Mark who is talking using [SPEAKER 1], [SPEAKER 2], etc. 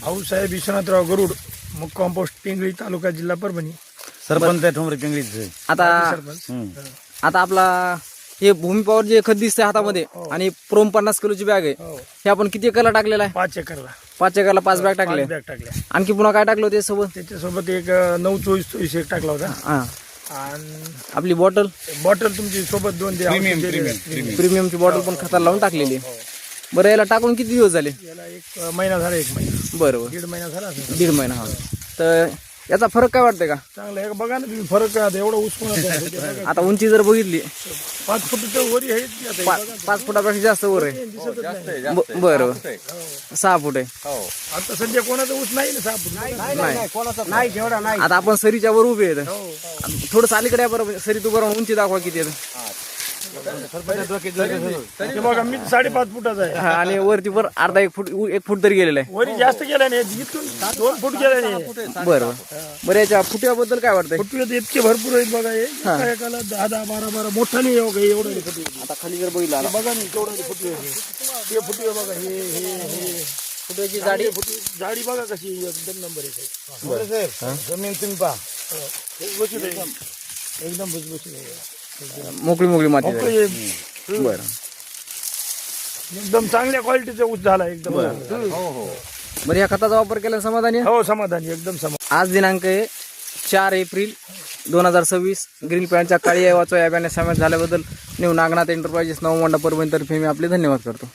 [SPEAKER 1] भाऊसाहेब विश्वनाथराव गरुड, मुक्काम पोस्ट पिंगळी, तालुका जिल्हा परभणी.
[SPEAKER 2] सरपंच आहे ठोंबरे पिंगळीचे.
[SPEAKER 3] आता आपला हे भूमी पॉवर जे खत दिसतंय हातामध्ये आणि प्रोम 50 किलोची बॅग आहे, हे आपण किती एकरला टाकलेला आहे?
[SPEAKER 1] 5 एकरला.
[SPEAKER 3] 5 एकरला 5 बॅग टाकले.
[SPEAKER 1] बॅग टाकल्या.
[SPEAKER 3] आणखी पुन्हा काय टाकलं होते सोबत?
[SPEAKER 1] त्याच्यासोबत एक 9-24 एक टाकला होता.
[SPEAKER 3] हा.
[SPEAKER 1] आणि
[SPEAKER 3] आपली बॉटल
[SPEAKER 1] तुमची सोबत 2
[SPEAKER 3] प्रीमियमची बॉटल पण खताला लावून टाकलेली आहे. बरं, याला टाकून किती दिवस झाले?
[SPEAKER 1] याला 1 महिना झाला. 1 महिना
[SPEAKER 3] बरोबर,
[SPEAKER 1] 1.5 महिना झाला असेल.
[SPEAKER 3] 1.5 महिना. हा. तर याचा फरक काय वाटतंय का?
[SPEAKER 1] चांगलं आहे. बघा ना तुम्ही फरक काय आता, एवढं उचकून
[SPEAKER 3] आता उंची जर बघितली
[SPEAKER 1] 5 फुटाच्या वरी आहे ती आता.
[SPEAKER 3] 5 फुटापेक्षा जास्त वर आहे. बरं, 6 फूट आहे.
[SPEAKER 1] आता सध्या कोणाचा ऊस नाही ना 6 फूट.
[SPEAKER 3] नाही जेवढा नाही. आता आपण सरीच्या वर उभे आहेत. थोडं अलीकडे बरोबर सरीत उभं राहून उंची दाखवा किती आहे.
[SPEAKER 1] हे बघा मी 5.5 फुटाचा आहे.
[SPEAKER 3] आणि वरती वर अर्धा 1 फूट तरी गेलेला आहे.
[SPEAKER 1] वरी जास्त गेला नाही, इथून 2 फूट गेला नाही.
[SPEAKER 3] बरं बरं, याच्या फुट्याबद्दल काय वाटतंय?
[SPEAKER 1] फुटवे इतके भरपूर आहेत बघा. हे एकाला 10-12 मोठा नाही एवढं फुटवे.
[SPEAKER 3] आता खाली जर बघितला
[SPEAKER 1] बघा नाही केवढं फुटवे. हे फुटवे बघा. हे
[SPEAKER 3] फुट्याची जाडी
[SPEAKER 1] जाडी बघा कशी एकदम नंबर 1 आहे.
[SPEAKER 2] जमीन तुम्ही पहा,
[SPEAKER 1] एकदम भुसभुशीत आहे.
[SPEAKER 3] मोकळी माती आहे. बरं,
[SPEAKER 1] एकदम चांगल्या क्वालिटीचा ऊस झाला एकदम.
[SPEAKER 3] बरं, या खताचा वापर केला समाधानी आहे?
[SPEAKER 1] हो, समाधानी, एकदम समाधानी.
[SPEAKER 3] आज दिनांक आहे 4 एप्रिल 2026. ग्रीन पॅन्टच्या काळी वाचो या बॅनर सामील झाल्याबद्दल न्यू नागनाथ एंटरप्राइजेस नवमोंडा परभणी तर्फे मी आपले धन्यवाद करतो.